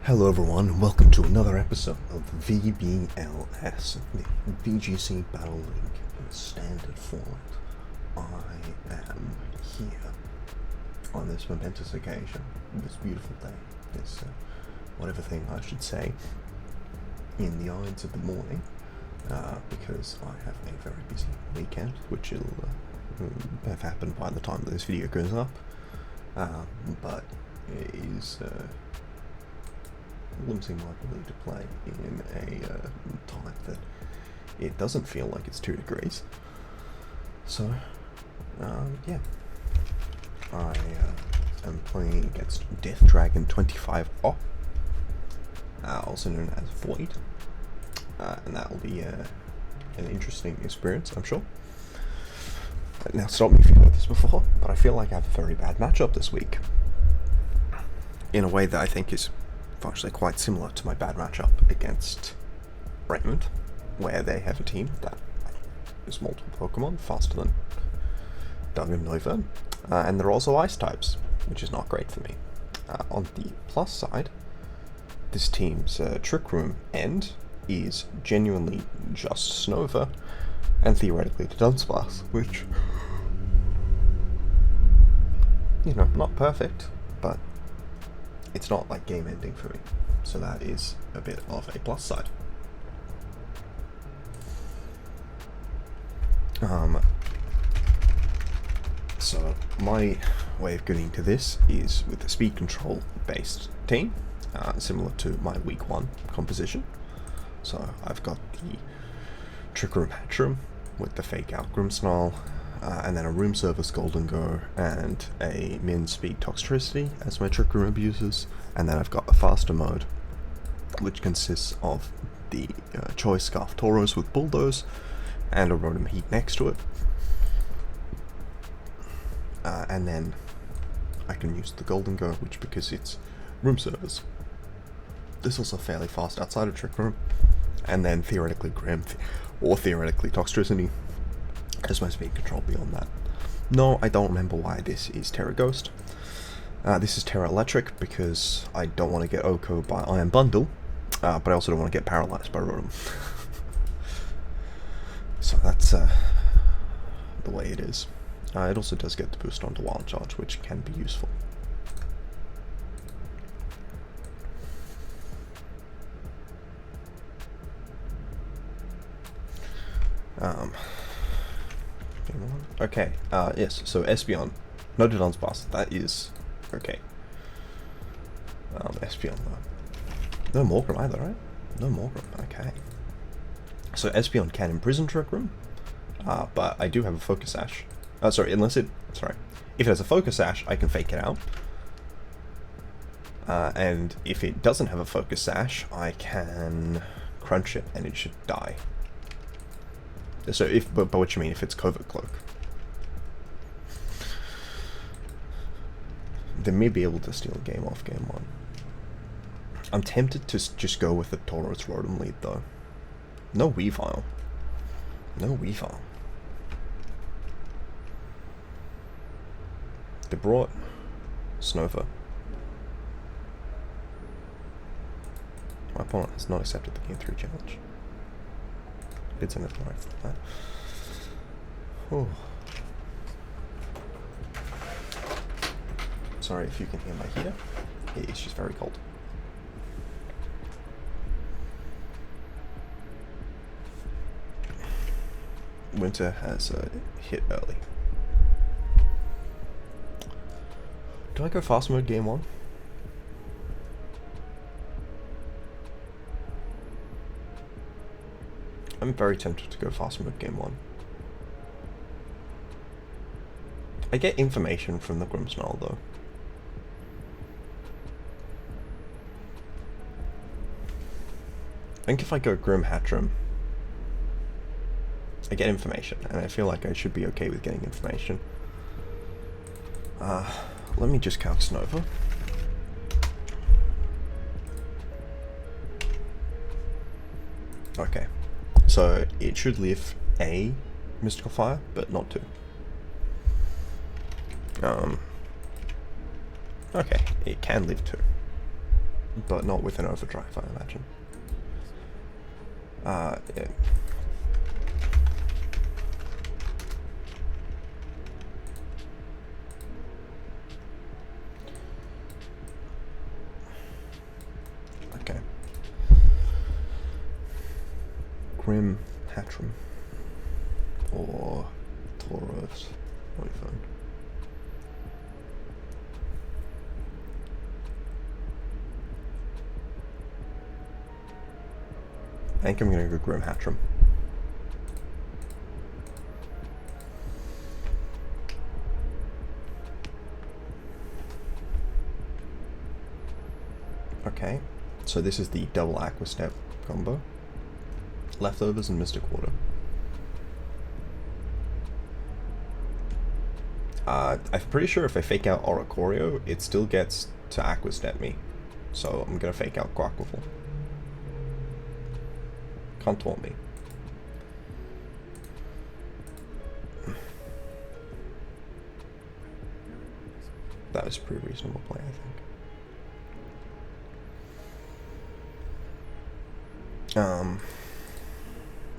Hello everyone, and welcome to another episode of VBL-S, the VGC Battle League in standard format. I am here on this momentous occasion, this beautiful day, this whatever thing I should say, in the Ides of the morning, because I have a very busy weekend, which will have happened by the time that this video goes up, but it is limiting my ability to play in a time that it doesn't feel like it's 2 degrees. So, yeah. I am playing against Death Dragon 25 Op, also known as Void, and that will be an interesting experience, I'm sure. Now, stop me if you've heard this before, but I feel like I have a very bad matchup this week, in a way that I think is actually quite similar to my bad matchup against Raymond, where they have a team that is multiple Pokemon faster than Doug and Nova, and they're also ice types, which is not great for me. On the plus side, this team's Trick Room end is genuinely just Snover, and theoretically the Dunsparce, which, you know, not perfect, but it's not like game ending for me, so that is a bit of a plus side. So my way of getting to this is with a speed control based team, similar to my week 1 composition. So I've got the Trick Room Hattrem with the fake out Grimmsnarl, and then a room service Gholdengo and a min speed Toxtricity as my Trick Room abusers, and then I've got a faster mode which consists of the Choice Scarf Tauros with Bulldoze and a Rotom-Heat next to it, and then I can use the Gholdengo, which, because it's room service, is also fairly fast outside of Trick Room, and then theoretically Grim or theoretically Toxtricity as my speed control beyond that. No, I don't remember why this is Terra Ghost. This is Terra Electric because I don't want to get OHKO by Iron Bundle, but I also don't want to get paralyzed by Rotom. So that's the way it is. It also does get the boost onto Wild Charge, which can be useful. Okay, yes, so Espeon, no Dunsparce, that is okay. Espeon though. No Morgrem either, right? No Morgrem, okay. So Espeon can imprison Trick Room, but I do have a Focus Sash. If it has a Focus Sash, I can fake it out. And if it doesn't have a Focus Sash, I can crunch it and it should die. So by which you mean if it's Covert Cloak. They may be able to steal a game off game 1. I'm tempted to just go with the Tauros Rotom lead though. No Weavile. No Weavile. They brought Snover. My opponent has not accepted the Game 3 challenge. It's in it right for that. Oh. Sorry if you can hear my heater. It's just very cold. Winter has hit early. Do I go fast mode game 1? I'm very tempted to go fast mode game 1. I get information from the Grimmsnarl though. I think if I go Grim Hattrem, I get information, and I feel like I should be okay with getting information. Let me just count Snover. Okay, so it should live a Mystical Fire, but not 2. Okay, it can live 2. but not with an overdrive, I imagine. Yeah. Okay. Grim, Hattrem, or Tauros. What do you find? I think I'm gonna go Grim Hattrem. Okay, so this is the double Aqua Step combo. Leftovers and Mystic Water. I'm pretty sure if I fake out Oricorio, it still gets to Aqua Step me. So I'm gonna fake out Quaquaval. Can't taunt me. That was a pretty reasonable play, I think.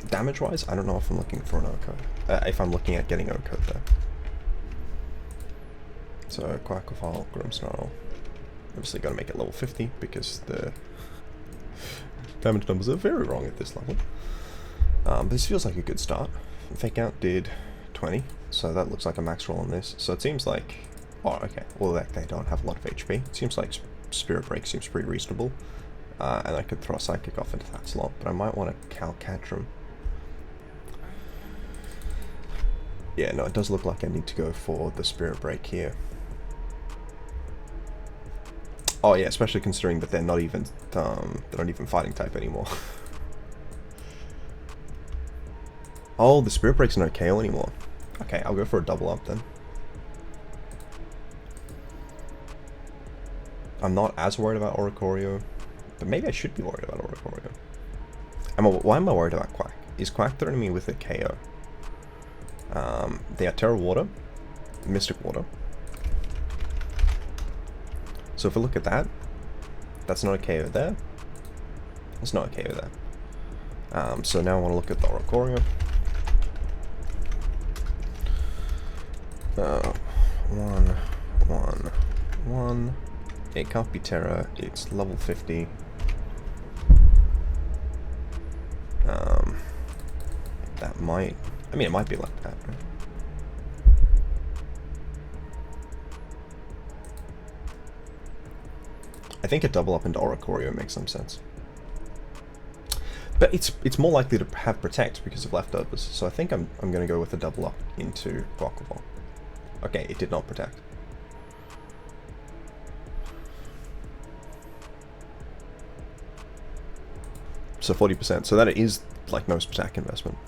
Damage-wise, I don't know if I'm looking for an O-code. If I'm looking at getting O-code there. So, Quaquaval, Grimmsnarl. Obviously gotta make it level 50, because the damage numbers are very wrong at this level. This feels like a good start. Fake Out did 20, so that looks like a max roll on this. So it seems like... Oh, okay. Well, they don't have a lot of HP. It seems like Spirit Break seems pretty reasonable. And I could throw a Psychic off into that slot, but I might want to Hattrem. Yeah, no, it does look like I need to go for the Spirit Break here. Oh yeah, especially considering that they're not even fighting type anymore. Oh, the Spirit Break's not KO anymore. Okay, I'll go for a double up then. I'm not as worried about Oricorio, but maybe I should be worried about Oricorio. Why am I worried about Quack? Is Quack threatening me with a KO? They are Terra Water, Mystic Water. So if we look at that, that's not a KO there. It's not a KO there. So now I want to look at the Oricorio. One. It can't be Terra. It's level 50. That might... I mean, it might be like that, right? I think a double up into Oricorio makes some sense. But it's more likely to have Protect because of leftovers, so I think I'm going to go with a double up into Quaquaval. Okay, it did not Protect. So 40%, so that is like most attack investment.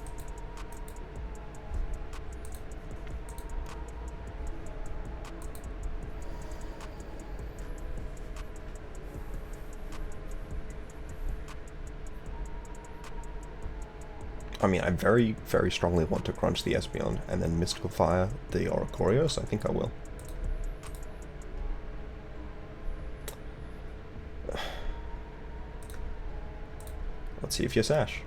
I mean, I very, very strongly want to crunch the Espeon and then Mystical Fire the Oricorio, so I think I will. Let's see if you're Sash.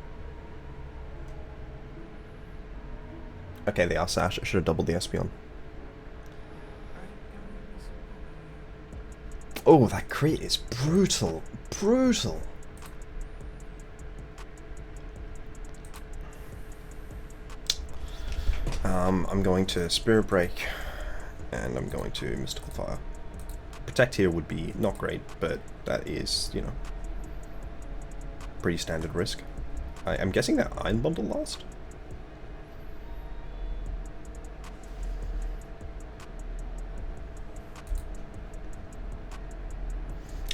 Okay, they are Sash. I should have doubled the Espeon. Oh, that crit is brutal. Brutal. I'm going to Spirit Break, and I'm going to Mystical Fire. Protect here would be not great, but that is, you know, pretty standard risk. I'm guessing that Iron Bundle lost?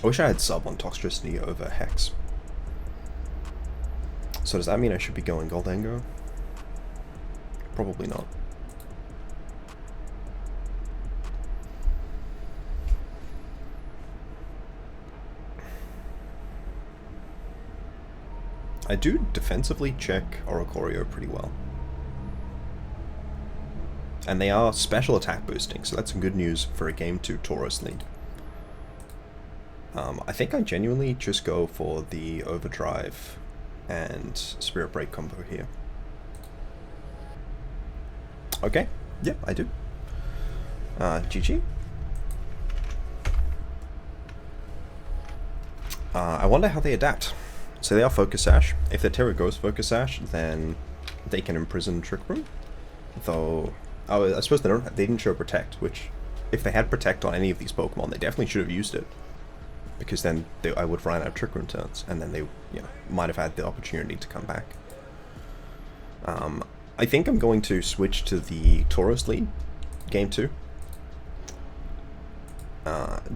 I wish I had sub on Toxtricity over Hex. So does that mean I should be going Gholdengo? Probably not. I do defensively check Oricorio pretty well. And they are special attack boosting, so that's some good news for a game 2 Tauros lead. I think I genuinely just go for the Overdrive and Spirit Break combo here. Okay, yeah, I do. GG. I wonder how they adapt. So they are Focus Sash. If their Terra goes Focus Sash, then they can imprison Trick Room. Though, oh, I suppose they didn't show Protect, which, if they had Protect on any of these Pokemon, they definitely should have used it. Because then I would run out of Trick Room turns, and then they, might have had the opportunity to come back. I think I'm going to switch to the Tauros lead, Game 2.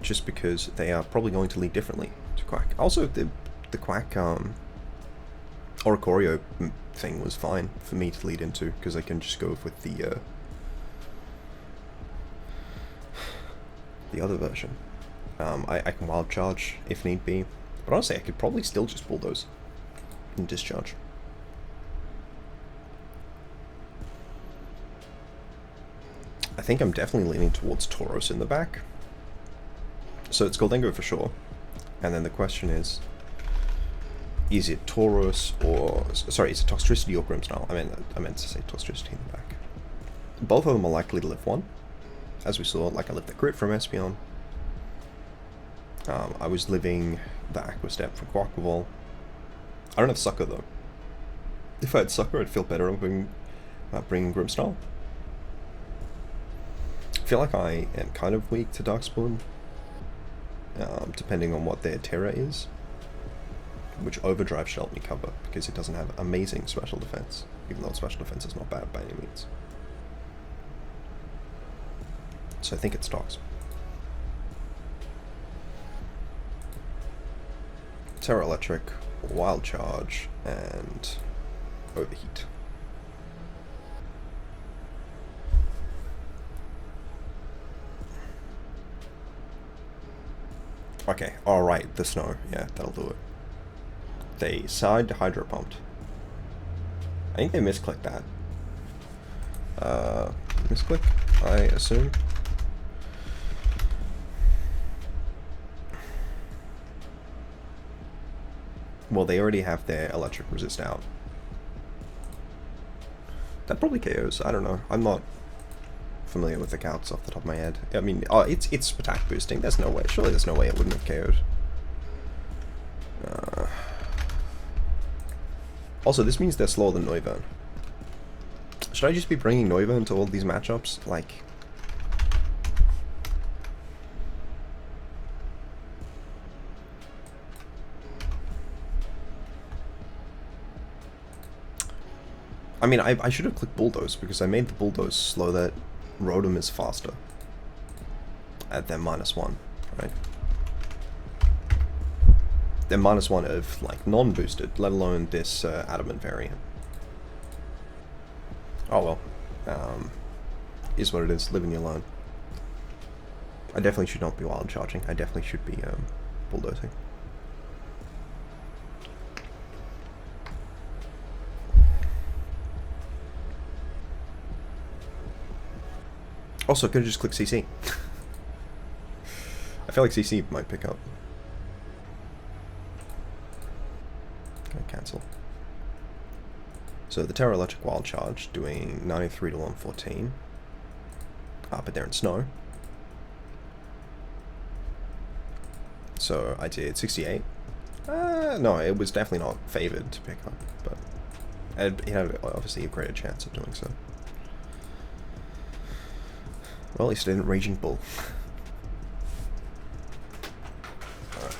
Just because they are probably going to lead differently to Quack. Also, the Quack Oricorio thing was fine for me to lead into, because I can just go with the other version. I can Wild Charge if need be, but honestly I could probably still just Bulldoze and Discharge. I think I'm definitely leaning towards Tauros in the back. So it's Gholdengo for sure. And then the question is it Tauros or... Sorry, is it Toxtricity or Grimmsnarl? I meant to say Toxtricity in the back. Both of them are likely to live one. As we saw, like I lived the crit from Espeon. I was living the Aqua Step from Quaquaval. I don't have Sucker though. If I had Sucker, I'd feel better on bringing Grimmsnarl. I feel like I am kind of weak to Dachsbun, depending on what their Terra is, which Overdrive should help me cover, because it doesn't have amazing special defense, even though special defense is not bad by any means. So I think it's Dox. Terra Electric, Wild Charge, and Overheat. Okay, alright, the snow. Yeah, that'll do it. They side Hydro Pumped. I think they misclicked that. Misclick, I assume. Well, they already have their Electric Resist out. That probably KOs, I don't know. I'm not familiar with the counts off the top of my head. I mean, it's attack boosting. There's no way. Surely there's no way it wouldn't have KO'd. Also, this means they're slower than Noivern. Should I just be bringing Noivern to all these matchups? Like... I mean, I should have clicked Bulldoze, because I made the Bulldoze slow that Rotom is faster at their -1, right? They're -1 of, like, non-boosted, let alone this Adamant variant. Oh well. Is what it is, living you alone. I definitely should not be Wild Charging, I definitely should be Bulldozing. Also, could have just clicked CC. I feel like CC might pick up. Okay, cancel. So the Terra Electric Wild Charge doing 93 to 114. But they're in snow. So I did 68. No, it was definitely not favored to pick up, but it had obviously a greater chance of doing so. Well, at least I didn't Raging Bull. Alright.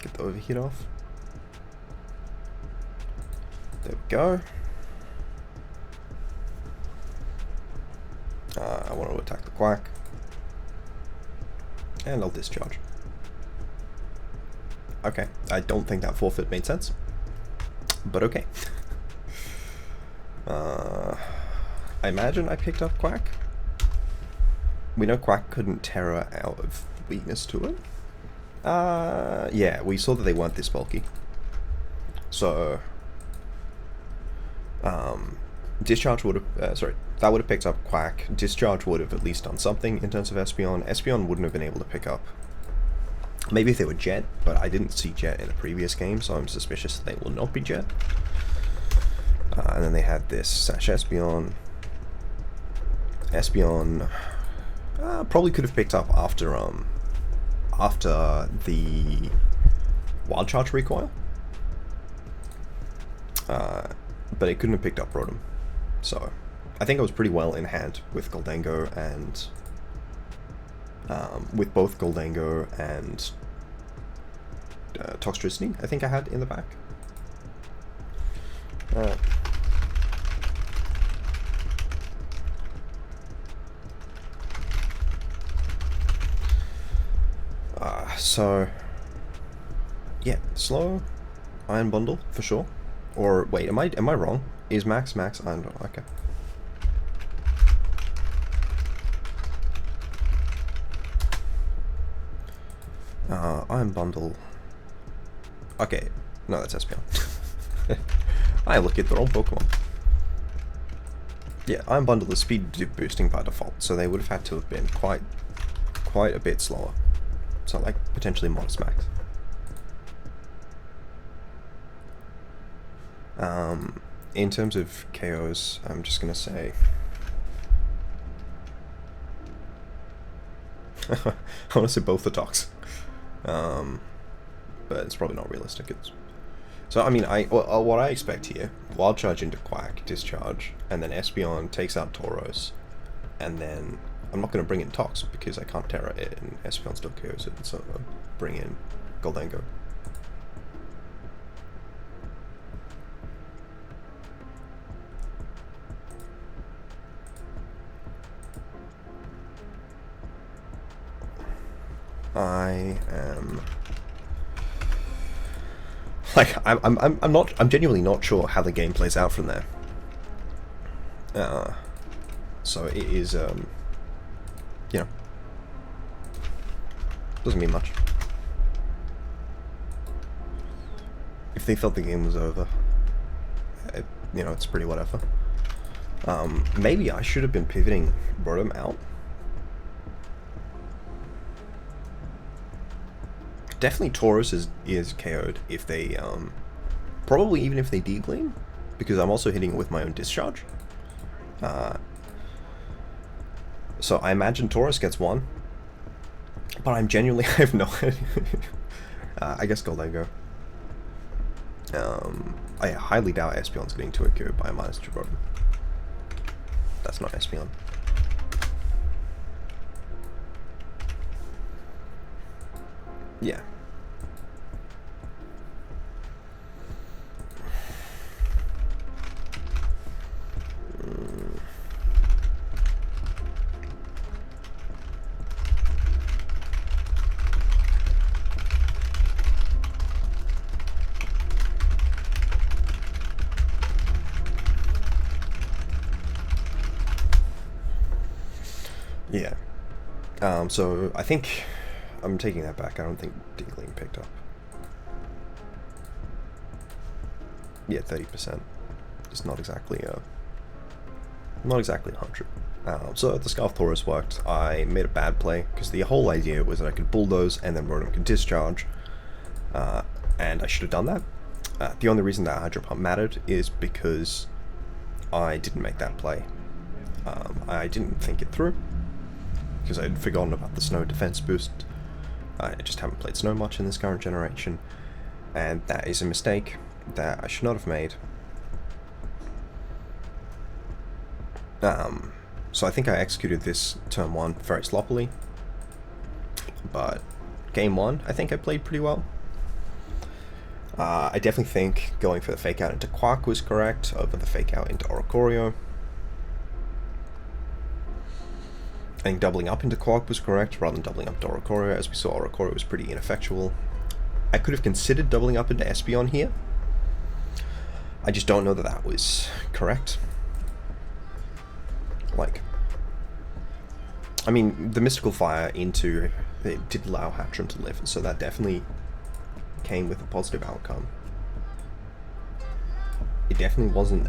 Get the overheat off. There we go. I want to attack the Quack. And I'll discharge. Okay, I don't think that forfeit made sense, but okay. I imagine I picked up Quack. We know Quack couldn't Terra out of weakness to it. Yeah, we saw that they weren't this bulky. So, Discharge would have, that would have picked up Quack. Discharge would have at least done something in terms of Espeon. Espeon wouldn't have been able to pick up. Maybe if they were Jet, but I didn't see Jet in a previous game, so I'm suspicious that they will not be Jet. And then they had this Sash Espeon. Espeon probably could have picked up after the Wild Charge recoil. But it couldn't have picked up Rotom. So I think I was pretty well in hand with Gholdengo and with both Gholdengo and Toxtricity, I think I had in the back. So yeah, slow Iron Bundle for sure. Or wait, am I wrong? Is Max Iron Bundle? Okay. Iron Bundle. Okay, no, that's Espeon. I look at the wrong Pokemon. Yeah, Iron Bundle is speed boosting by default, so they would have had to have been quite a bit slower. So like potentially modest max. In terms of KOs, I'm just gonna say I want to say both the Tox, but it's probably not realistic. So I mean, what I expect here: Wild Charge into Quack, Discharge, and then Espeon takes out Tauros, and then I'm not going to bring in Tox because I can't Terra it, and Espeon still KOs it, so I'll bring in Gholdengo. I am like I'm genuinely not sure how the game plays out from there. So it is you know, doesn't mean much. If they felt the game was over, you know, it's pretty whatever. Maybe I should have been pivoting Rotom out. Definitely Tauros is KO'd if they, probably even if they degleam, because I'm also hitting it with my own Discharge. So I imagine Tauros gets one, but I'm genuinely, I have no idea. I guess Gholdengo. I highly doubt Espeon's getting to a KO by a -2 Rotom. That's not Espeon. Yeah. Yeah. So I think I'm taking that back. I don't think Degleam picked up. Yeah, 30%. It's not exactly 100. So the Scarf Tauros worked. I made a bad play because the whole idea was that I could bulldoze and then Rotom could discharge, and I should have done that. The only reason that Hydro Pump mattered is because I didn't make that play. I didn't think it through because I'd forgotten about the Snow defense boost. I just haven't played Snow much in this current generation, and that is a mistake that I should not have made. So I think I executed this turn 1 very sloppily, but game 1 I think I played pretty well. I definitely think going for the fake out into Quack was correct over the fake out into Oricorio. I think doubling up into Quack was correct rather than doubling up to Oricorio. As we saw, Oricorio was pretty ineffectual. I could have considered doubling up into Espeon here. I just don't know that that was correct. Like, I mean, the Mystical Fire into it did allow Hattrem to live, so that definitely came with a positive outcome. it definitely wasn't.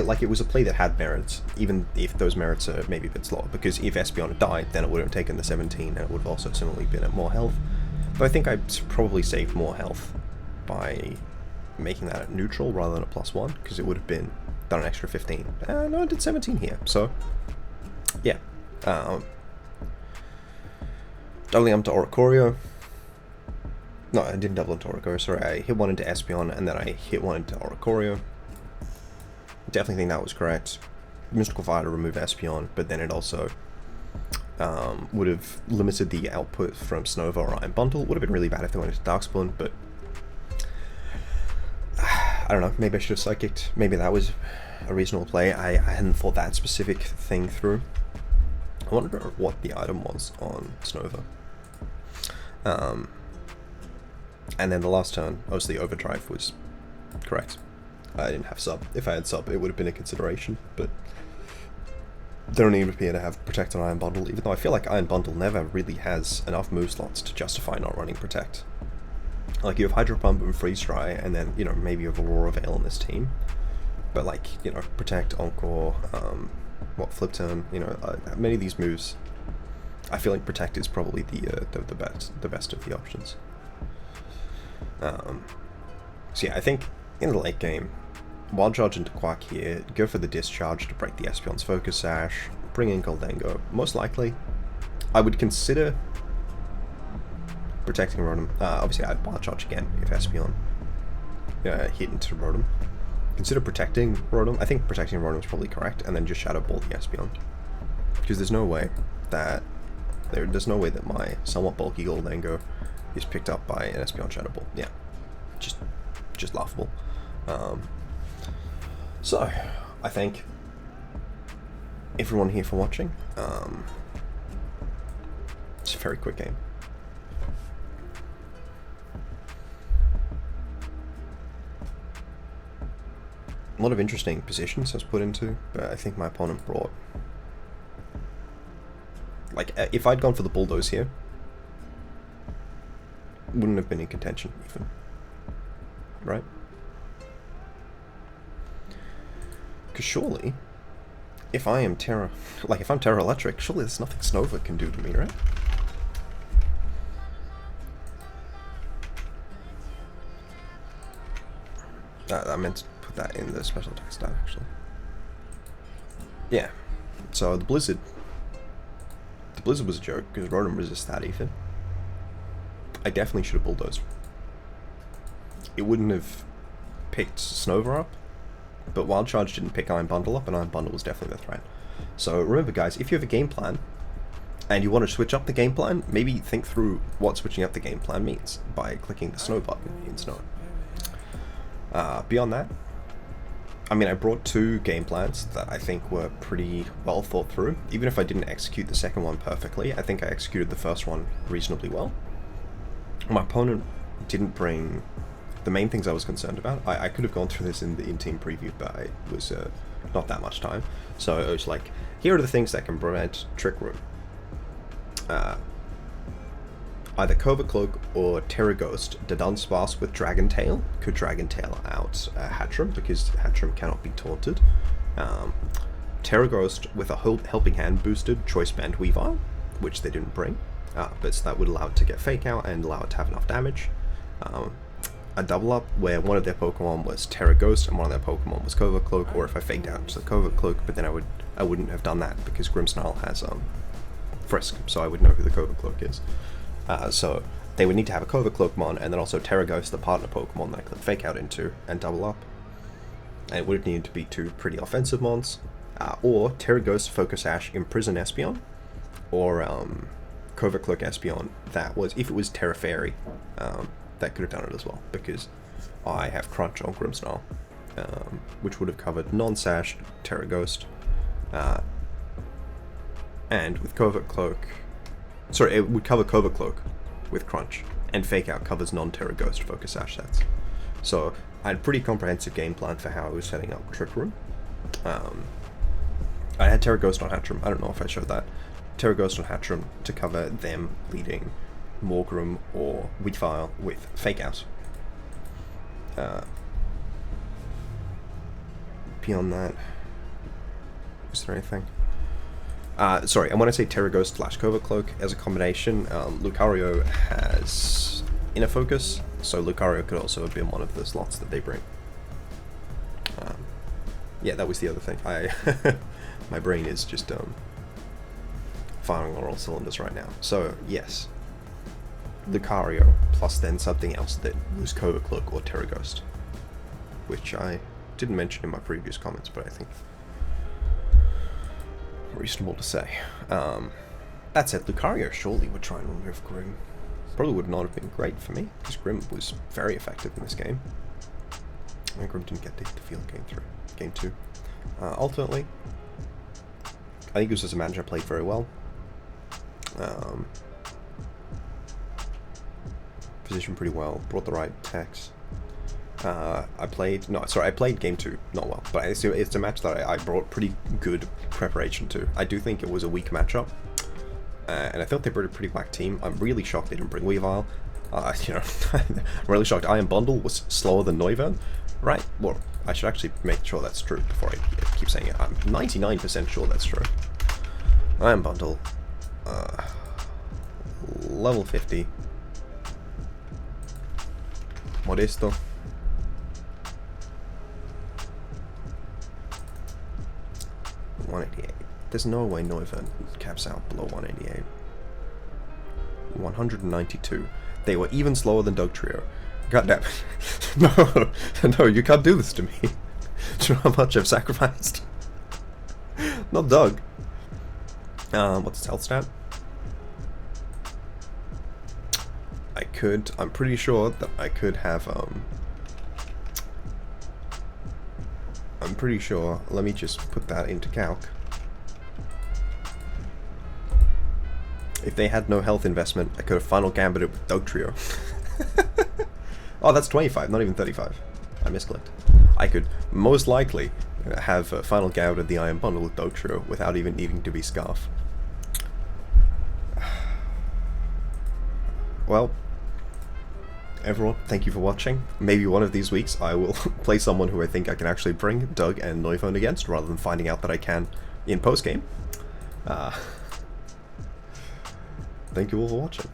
Like, it was a play that had merits, even if those merits are maybe a bit slower. Because if Espeon had died, then it would have taken the 17, and it would have also similarly been at more health. But I think I probably saved more health by making that at neutral rather than a +1, because it would have been done an extra 15. No, I did 17 here, so yeah. Doubling up to Oricorio. No, I didn't double into Oricorio, sorry. I hit one into Espeon, and then I hit one into Oricorio. Definitely think that was correct. Mystical Fire to remove Espeon, but then it also would have limited the output from Snover or Iron Bundle. Would have been really bad if they went into Dachsbun, but I don't know, maybe I should have Psychicked. Maybe that was a reasonable play. I hadn't thought that specific thing through. I wonder what the item was on Snover. And then the last turn, obviously Overdrive was correct. I didn't have sub. If I had sub, it would have been a consideration, but they don't even appear to have Protect on Iron Bundle, even though I feel like Iron Bundle never really has enough move slots to justify not running Protect. Like, you have Hydro Pump and Freeze Dry, and then, you know, maybe you have Aurora Veil on this team. But, like, you know, Protect, Encore, Flip Turn, you know, many of these moves, I feel like Protect is probably the best of the options. So yeah, I think in the late game, Wild Charge into Quack here, go for the Discharge to break the Espeon's Focus Sash, bring in Gholdengo. Most likely, I would consider protecting Rotom. Obviously, I'd Wild Charge again if Espeon hit into Rotom. Consider protecting Rotom. I think protecting Rotom is probably correct, and then just Shadow Ball the Espeon. Because there's no way that my somewhat bulky Gholdengo is picked up by an Espeon Shadow Ball. Yeah, just laughable. So, I thank everyone here for watching. It's a very quick game. A lot of interesting positions I was put into, but I think my opponent brought... Like, if I'd gone for the Bulldoze here, wouldn't have been in contention, even. Right? Because surely, if I am Terra... Like, if I'm Terra Electric, surely there's nothing Snover can do to me, right? I meant to put that in the special attack stat, actually. Yeah. So, the Blizzard... The Blizzard was a joke, because Rotom resists that even. I definitely should have Bulldozed. It wouldn't have picked Snover up, but Wild Charge didn't pick Iron Bundle up, and Iron Bundle was definitely the threat. So remember guys, if you have a game plan, and you want to switch up the game plan, maybe think through what switching up the game plan means by clicking the Snow button in Snow. Beyond that, I mean, I brought two game plans that I think were pretty well thought through. Even if I didn't execute the second one perfectly, I think I executed the first one reasonably well. My opponent didn't bring the main things I was concerned about. I could have gone through this in the in-team preview, but it was not that much time. So it was like, here are the things that can prevent Trick Room. Either Covert Cloak or Terra Ghost. The Dunsparce with Dragon Tail could Dragon Tail out Hattrem, because Hattrem cannot be taunted. Terra Ghost with a Helping Hand boosted Choice Band Weavile, which they didn't bring. But so that would allow it to get Fake Out and allow it to have enough damage. A double up where one of their Pokemon was Terra Ghost and one of their Pokemon was Covert Cloak, or if I faked out to the Covert Cloak, but then I wouldn't have done that because Grimmsnarl has Frisk, so I would know who the Covert Cloak is. So they would need to have a Covert Cloak mon, and then also Terra Ghost, the partner Pokemon that I could fake out into and double up. And it would have needed to be two pretty offensive mons, or Terra Ghost, Focus Sash, Imprison Espeon, or Covert Cloak Espeon. That was, if it was Terra Fairy, that could have done it as well, because I have Crunch on Grimmsnarl, which would have covered non-Sash Terra Ghost, and with Covert Cloak, sorry, it would cover Covert Cloak with Crunch, and Fake Out covers non-Terra Ghost Focus Sash sets. So I had a pretty comprehensive game plan for how I was setting up Trick Room. I had Terra Ghost on Hattrem, I don't know if I showed that. Terra Ghost on Hattrem to cover them leading Morgrem or Weavile with Fake Out. beyond that, is there anything? Sorry, and when I say Terra Ghost / Covert Cloak as a combination, Lucario has Inner Focus, so Lucario could also have been one of the slots that they bring. Yeah, that was the other thing. My brain is just firing on all cylinders right now. So yes, Lucario plus then something else that was Covert Cloak or Terra Ghost, which I didn't mention in my previous comments, but I think reasonable to say. That said, Lucario surely would try and remove Grimm. Probably would not have been great for me, because Grimm was very effective in this game. And Grimm didn't get the field game 2. Ultimately, I think Goose as a manager played very well. Positioned pretty well, brought the right techs. I played game 2 not well, but it's a match that I brought pretty good preparation to. I do think it was a weak matchup, and I thought they brought a pretty whack team. I'm really shocked they didn't bring Weavile. I'm really shocked Iron Bundle was slower than Noivern. Right, well, I should actually make sure that's true before I keep saying it. I'm 99% sure that's true. Iron Bundle, level 50. Modesto. $188. There's no way Noivern caps out below 188. 192. They were even slower than Dugtrio. Goddamn. No, you can't do this to me. Do you know how much I've sacrificed? Not Doug. What's his health stat? I'm pretty sure that I could have, I'm pretty sure, let me just put that into calc. If they had no health investment, I could have Final Gambited with Dugtrio. Oh, that's 25, not even 35. I misclicked. I could most likely have Final Gambited the Iron Bundle with Dugtrio without even needing to be Scarf. Well, everyone, thank you for watching. Maybe one of these weeks I will play someone who I think I can actually bring Doug and Noivern against, rather than finding out that I can in post-game. Thank you all for watching.